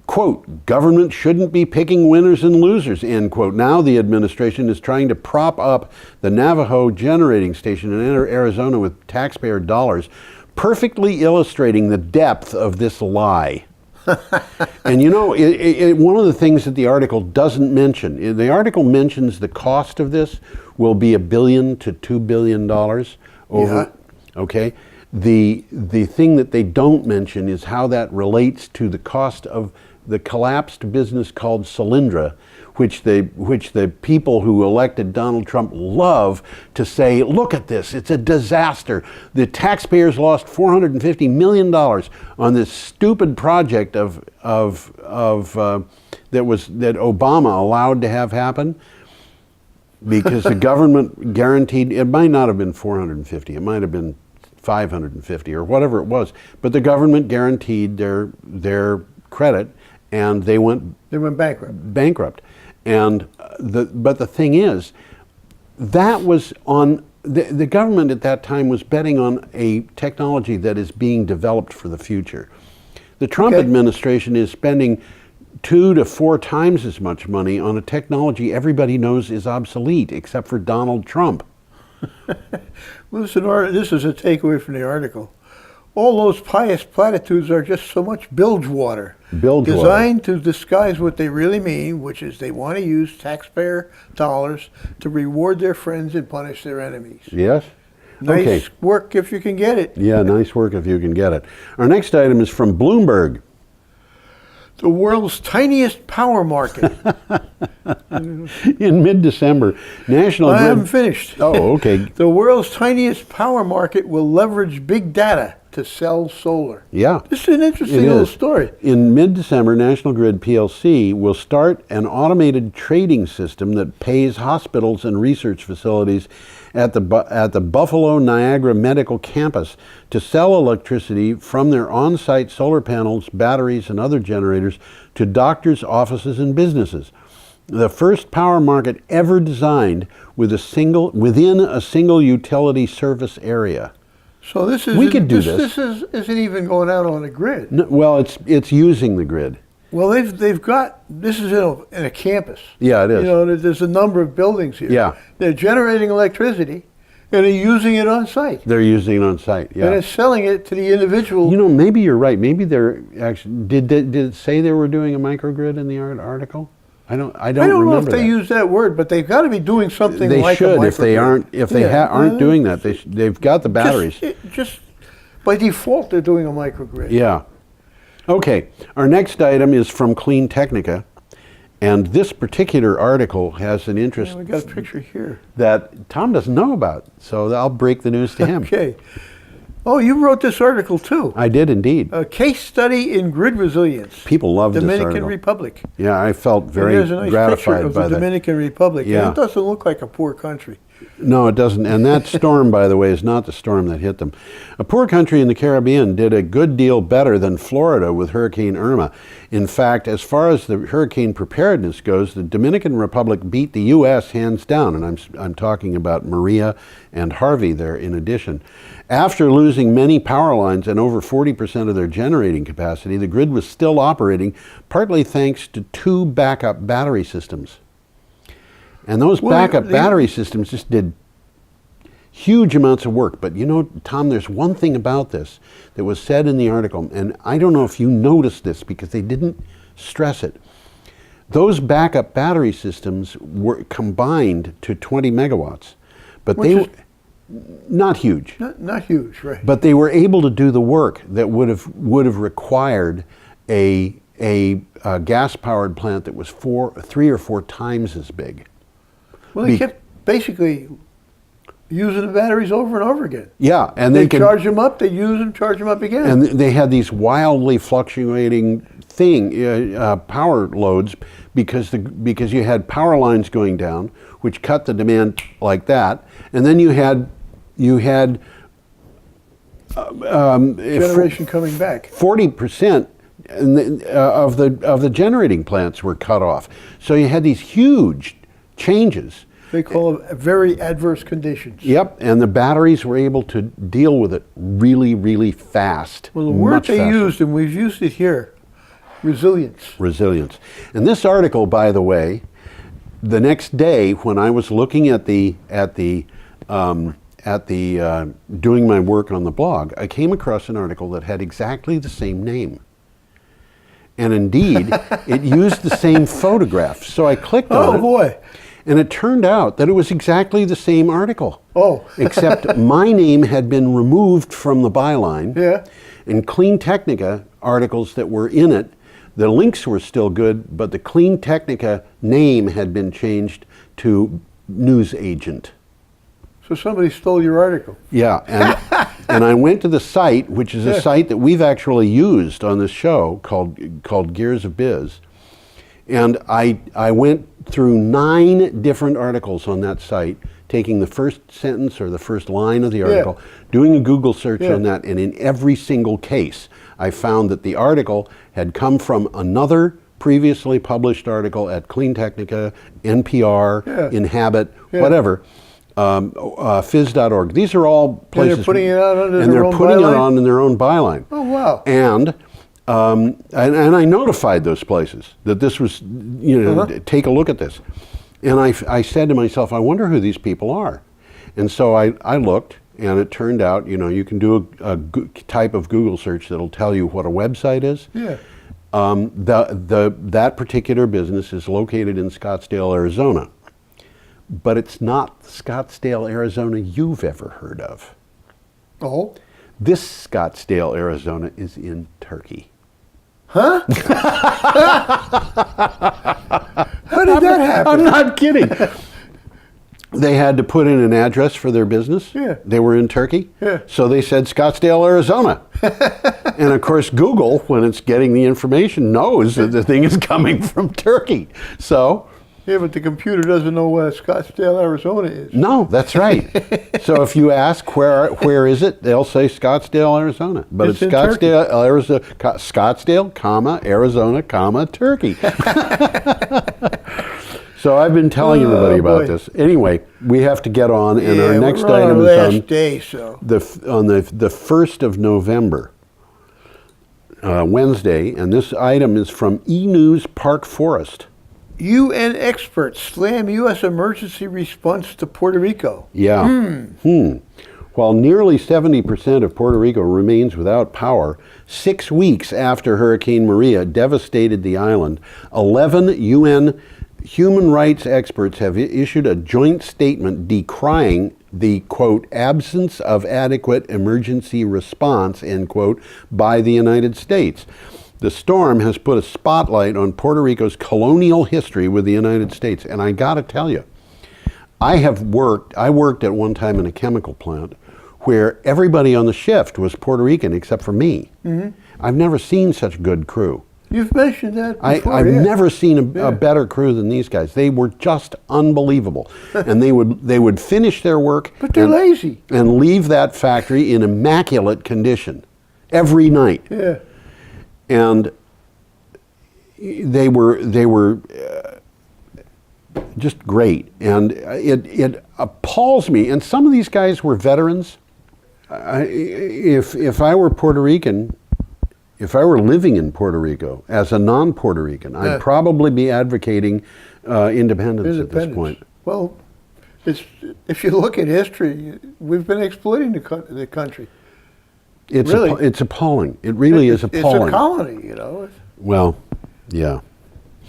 quote, government shouldn't be picking winners and losers, end quote. Now the administration is trying to prop up the Navajo Generating Station in Arizona with taxpayer dollars, perfectly illustrating the depth of this lie. And you know, one of the things that the article doesn't mention, the article mentions the cost of this will be $1 billion to $2 billion over. Yeah. Okay, the thing that they don't mention is how that relates to the cost of the collapsed business called Solyndra, which the people who elected Donald Trump love to say, look at this, it's a disaster. The taxpayers lost $450 million on this stupid project that Obama allowed to have happen, because the government guaranteed. It might not have been 450, it might have been 550 or whatever it was, but the government guaranteed their credit, and they went bankrupt. And but the thing is, that was on the government at that time was betting on a technology that is being developed for the future. The Trump administration is spending 2 to 4 times as much money on a technology everybody knows is obsolete, except for Donald Trump. Listen, this is a takeaway from the article. All those pious platitudes are just so much bilge water. Designed to disguise what they really mean, which is they want to use taxpayer dollars to reward their friends and punish their enemies. Yes? Nice work if you can get it. Yeah, nice work if you can get it. Our next item is from Bloomberg. The world's tiniest power market. In mid-December, National Grid... I haven't finished. Oh, okay. The world's tiniest power market will leverage big data to sell solar. Yeah. This is an interesting little story. In mid-December, National Grid PLC will start an automated trading system that pays hospitals and research facilities at the Buffalo Niagara Medical Campus to sell electricity from their on-site solar panels, batteries, and other generators to doctors, offices, and businesses. The first power market ever designed within a single utility service area. So this is This isn't even going out on a grid. No, well, it's using the grid. Well, they've got this is in a campus. Yeah, it is. You know, there's a number of buildings here. Yeah. They're generating electricity, and they're using it on site. They're using it on site. Yeah. And it's selling it to the individual. You know, maybe you're right. Maybe they're actually did it say they were doing a microgrid in the article? I don't know if they use that word, but they've got to be doing something they like should. a microgrid. If they aren't doing that, they've got the batteries. Just by default, they're doing a microgrid. Yeah. Okay, our next item is from Clean Technica, and this particular article has an interest Yeah, we got a picture here. that Tom doesn't know about, so I'll break the news to him. Okay. Oh, you wrote this article too. I did indeed. A case study in grid resilience. People love this Dominican article. Republic. Yeah, I felt And very there's a nice picture gratified of by the that. Dominican Republic. Yeah. And it doesn't look like a poor country. No, it doesn't. And that storm, by the way, is not the storm that hit them. A poor country in the Caribbean did a good deal better than Florida with Hurricane Irma. In fact, as far as the hurricane preparedness goes, the Dominican Republic beat the U.S. hands down, and I'm talking about Maria and Harvey there in addition. After losing many power lines and over 40% of their generating capacity, the grid was still operating, partly thanks to 2 backup battery systems. And those backup battery systems just did huge amounts of work. But you know, Tom, there's one thing about this that was said in the article, and I don't know if you noticed this because they didn't stress it. Those backup battery systems were combined to 20 megawatts, but they were not huge. Not huge, right. But they were able to do the work that would have required a gas-powered plant that was 3 or 4 times as big. Well, they kept basically using the batteries over and over again. Yeah, and they charge them up, they use them, charge them up again. And they had these wildly fluctuating power loads because you had power lines going down, which cut the demand like that, and then you had generation coming back. 40% of the generating plants were cut off. So you had these huge changes. They call them very adverse conditions. Yep, and the batteries were able to deal with it really, really fast. Well, the word they used, and we've used it here, resilience. Resilience. And this article, by the way, the next day when I was looking at the doing my work on the blog, I came across an article that had exactly the same name. And indeed, it used the same photograph. So I clicked on it. Oh, boy. And it turned out that it was exactly the same article. Oh. Except my name had been removed from the byline. Yeah. And Clean Technica articles that were in it, the links were still good, but the Clean Technica name had been changed to News Agent. So somebody stole your article. Yeah, and I went to the site, which is a site that we've actually used on this show called Gears of Biz. And I went through 9 different articles on that site, taking the first sentence or the first line of the article, doing a Google search on that, and in every single case, I found that the article had come from another previously published article at Clean Technica, NPR, Inhabit, whatever, Phys.org. These are all places. And they're putting it out under and their they're own putting byline? it on in their own byline. Oh, wow. And I notified those places that this was, take a look at this. And I said to myself, I wonder who these people are. And so I looked, and it turned out, you can do a type of Google search that'll tell you what a website is. Yeah. That particular business is located in Scottsdale, Arizona. But it's not Scottsdale, Arizona you've ever heard of. Oh? This Scottsdale, Arizona is in Turkey. Huh? How did that happen? I'm not kidding. They had to put in an address for their business. Yeah. They were in Turkey. Yeah. So they said Scottsdale, Arizona. And of course, Google, when it's getting the information, knows that the thing is coming from Turkey. So. Yeah, but the computer doesn't know where Scottsdale, Arizona is. No, that's right. So if you ask where is it, they'll say Scottsdale, Arizona. But it's Scottsdale, Arizona, Scottsdale, comma, Arizona, comma, Turkey. So I've been telling everybody about this. Anyway, we have to get on, and our next item is on the 1st of November, Wednesday, and this item is from E-News Park Forest. UN experts slam U.S. emergency response to Puerto Rico. Yeah. While nearly 70% of Puerto Rico remains without power, 6 weeks after Hurricane Maria devastated the island, 11 UN human rights experts have issued a joint statement decrying the, quote, absence of adequate emergency response, end quote, by the United States. The storm has put a spotlight on Puerto Rico's colonial history with the United States. And I got to tell you, I worked at one time in a chemical plant where everybody on the shift was Puerto Rican except for me. Mm-hmm. I've never seen such a good crew. You've mentioned that before. I've never seen a better crew than these guys. They were just unbelievable. And they would finish their work but they're lazy. And leave that factory in immaculate condition every night. Yeah. And they were just great. And it appalls me. And some of these guys were veterans. If I were Puerto Rican, if I were living in Puerto Rico as a non-Puerto Rican, I'd probably be advocating independence at this point. Well, if you look at history, we've been exploiting the country. It's appalling. It really is appalling. It's a colony, you know. Well, yeah.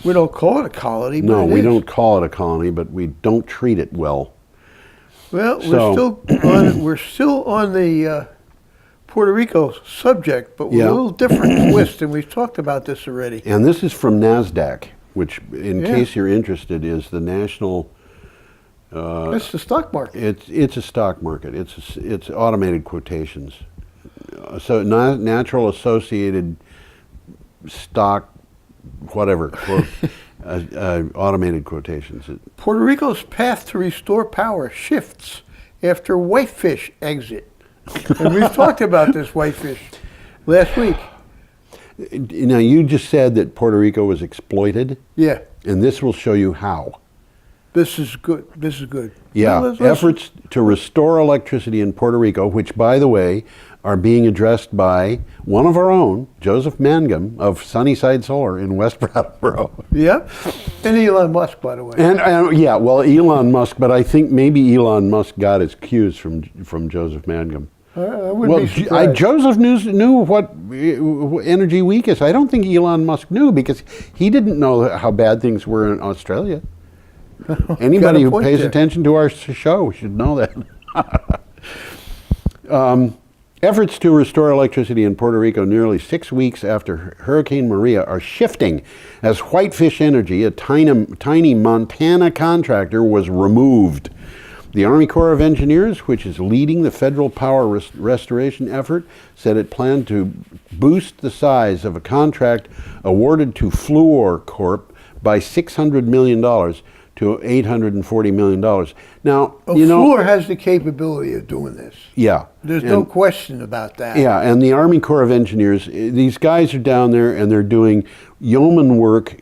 We don't call it a colony. But no, we don't call it a colony, but we don't treat it well. Well, we're still on the Puerto Rico subject, but with a little different twist, and we've talked about this already. And this is from NASDAQ, which, in case you're interested, is the national. It's the stock market. It's a stock market. It's automated quotations. So natural associated stock, whatever, automated quotations. Puerto Rico's path to restore power shifts after Whitefish exit. And we've talked about this Whitefish last week. Now, you just said that Puerto Rico was exploited. Yeah. And this will show you how. This is good. This is good. Yeah. Well, efforts to restore electricity in Puerto Rico, which, by the way, are being addressed by one of our own, Joseph Mangum of Sunnyside Solar in West Brattleboro. Yep. And Elon Musk, by the way. And Elon Musk, but I think maybe Elon Musk got his cues from Joseph Mangum. I wouldn't be surprised. Joseph knew what Energy Week is. I don't think Elon Musk knew because he didn't know how bad things were in Australia. Anybody who pays attention to our show should know that. Efforts to restore electricity in Puerto Rico nearly 6 weeks after Hurricane Maria are shifting as Whitefish Energy, a tiny Montana contractor, was removed. The Army Corps of Engineers, which is leading the federal power restoration effort, said it planned to boost the size of a contract awarded to Fluor Corp by $600 million to $840 million. Now, Fluor has the capability of doing this. Yeah. There's no question about that. Yeah, and the Army Corps of Engineers, these guys are down there and they're doing yeoman work,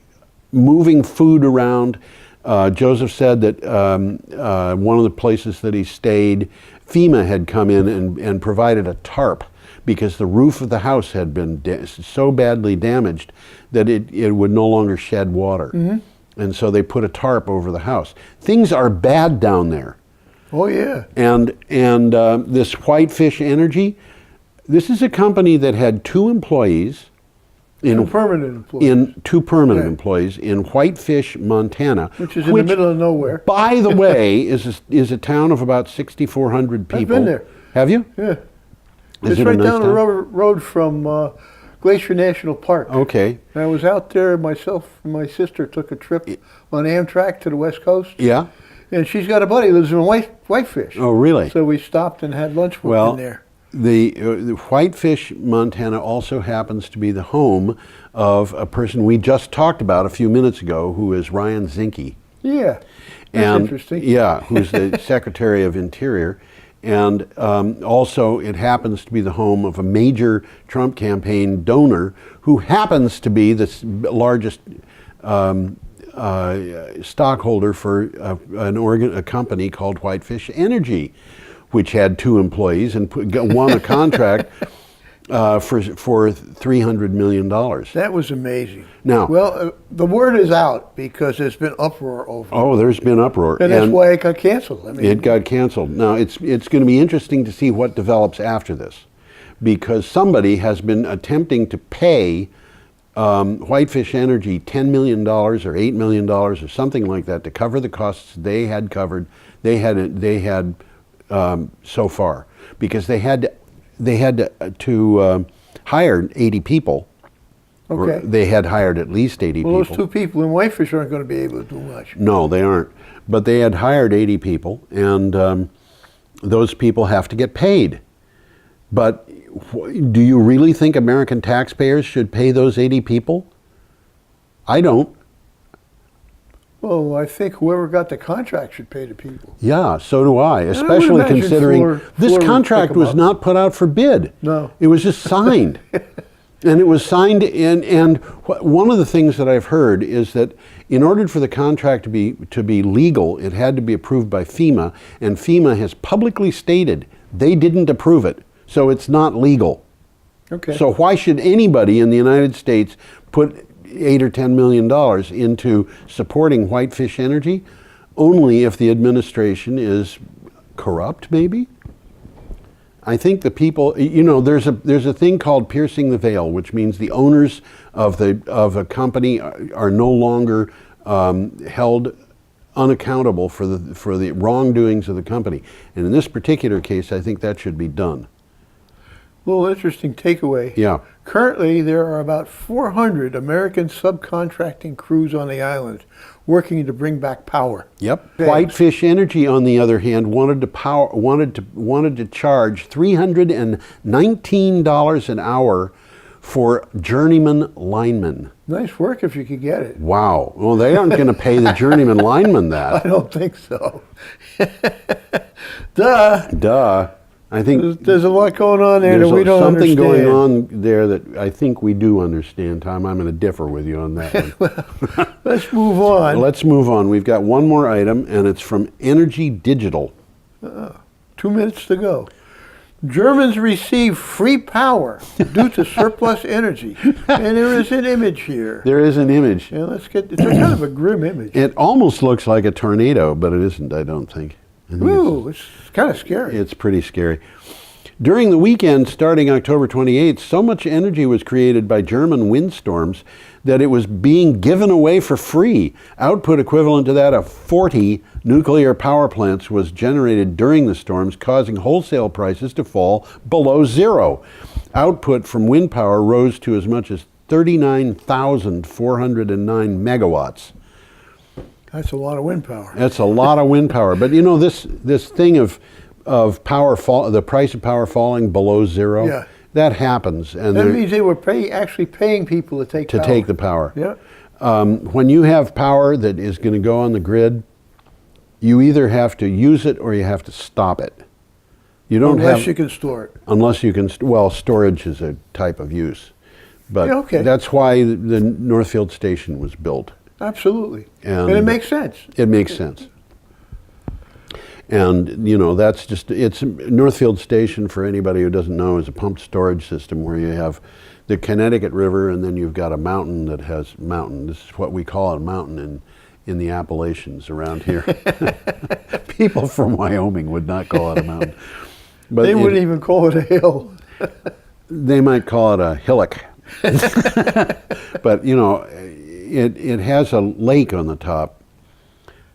moving food around. Joseph said that one of the places that he stayed, FEMA had come in and provided a tarp because the roof of the house had been so badly damaged that it would no longer shed water. Mm-hmm. And so they put a tarp over the house. Things are bad down there. Oh, yeah. And this Whitefish Energy, this is a company that had two permanent employees in Whitefish, Montana. Which is in the middle of nowhere. By the way, is a town of about 6,400 people. I've been there. Have you? Yeah. Is it's it right a nice down town? the road from Glacier National Park. Okay. And I was out there, myself and my sister took a trip on Amtrak to the West Coast. Yeah. And she's got a buddy who lives in Whitefish. Oh, really? So we stopped and had lunch with him there. The Whitefish, Montana also happens to be the home of a person we just talked about a few minutes ago, who is Ryan Zinke. Yeah, that's interesting. Yeah, who's the Secretary of Interior. And also it happens to be the home of a major Trump campaign donor who happens to be the largest stockholder for a company called Whitefish Energy, which had two employees and won a contract for $300 million. That was amazing. Now, well, the word is out because there's been uproar over it. Oh, there's been uproar. And that's why it got canceled. It got canceled. Now, it's going to be interesting to see what develops after this, because somebody has been attempting to pay Whitefish Energy $10 million or $8 million or something like that to cover the costs they had covered. They had so far, because they had to hire 80 people Or Okay. they had hired at least 80 Well, people. those 2 people in Whitefish aren't going to be able to do much. No, they aren't. But they had hired 80 people, and those people have to get paid. But do you really think American taxpayers should pay those 80 people? I don't. Well, I think whoever got the contract should pay the people. Yeah, so do I, would especially imagine considering this Fluor would contract pick 'em was up. not put out for bid. No. It was just signed. And it was signed and one of the things that I've heard is that in order for the contract to be legal, it had to be approved by FEMA, and FEMA has publicly stated they didn't approve it, so it's not legal. Okay. So why should anybody in the United States put $8 or $10 million into supporting Whitefish Energy? Only if the administration is corrupt, maybe? I think the people, you know, there's a thing called piercing the veil, which means the owners of a company are no longer held unaccountable for the wrongdoings of the company. And in this particular case, I think that should be done. Little interesting takeaway. Yeah. Currently, there are about 400 American subcontracting crews on the island working to bring back power. Yep. Whitefish Energy, on the other hand, wanted to charge $319 an hour for journeyman linemen. Nice work if you could get it. Wow. Well, they aren't going to pay the journeyman lineman that. I don't think so. Duh. Duh. I think There's a lot going on there that we don't something understand. going on there that I think we do understand, Tom. I'm going to differ with you on that one. Let's move on. Let's move on. We've got one more item, and it's from Energy Digital. 2 minutes to go. Germans receive free power due to surplus energy. And there is an image here. There is an image. Yeah, it's kind of a grim image. It almost looks like a tornado, but it isn't, I don't think. I think Ooh, it's kind of scary. It's pretty scary. During the weekend starting October 28th, so much energy was created by German windstorms that it was being given away for free. Output equivalent to that of 40 nuclear power plants was generated during the storms, causing wholesale prices to fall below zero. Output from wind power rose to as much as 39,409 megawatts. That's a lot of wind power. That's a lot of wind power. But you know, this thing of power the price of power falling below zero, Yeah. that happens. And That means they were actually paying people to take power. take the power. Yeah. When you have power that is going to go on the grid, you either have to use it or you have to stop it. You don't Unless you can store it. Unless you can, well, storage is a type of use. But Yeah, okay. that's why the Northfield Station was built. Absolutely. And it makes sense. It makes sense. And, you know, it's Northfield Station, for anybody who doesn't know, is a pumped storage system where you have the Connecticut River and then you've got a mountain that has This is what we call a mountain in the Appalachians around here. People from Wyoming would not call it a mountain. But They wouldn't even call it a hill. They might call it a hillock. But, you know, it has a lake on the top.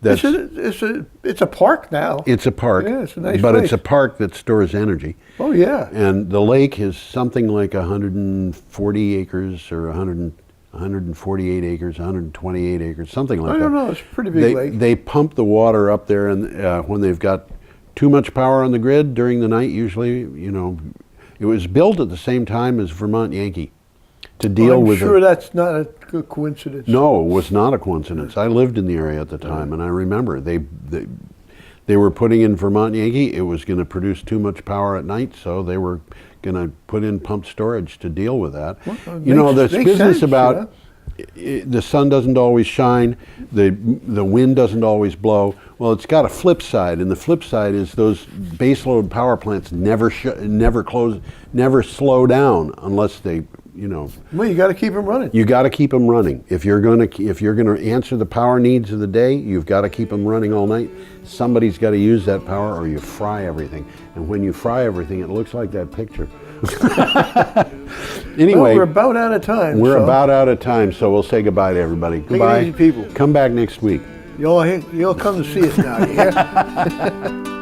It's a park now. It's a park. Yeah, it's a nice But place. it's a park that stores energy. Oh, yeah. And the lake is something like 140 acres or 148 acres, 128 acres, something like that. I don't know. It's a pretty big lake. They pump the water up there, and when they've got too much power on the grid during the night, usually, you know, it was built at the same time as Vermont Yankee to deal with. I'm sure that's not a good coincidence. No, it was not a coincidence. I lived in the area at the time, and I remember they were putting in Vermont Yankee. It was going to produce too much power at night, so they were going to put in pumped storage to deal with that. Well, you know, this makes business sense, about the sun doesn't always shine, the wind doesn't always blow. Well, it's got a flip side, and the flip side is those baseload power plants never slow down unless they, you know. Well, you got to keep them running. You got to keep them running. If you're going to answer the power needs of the day, you've got to keep them running all night. Somebody's got to use that power, or you fry everything. And when you fry everything, it looks like that picture. Anyway, well, we're about out of time. We're about out of time, so we'll say goodbye to everybody. Goodbye, easy, people. Come back next week. You'll come to see us now. You hear?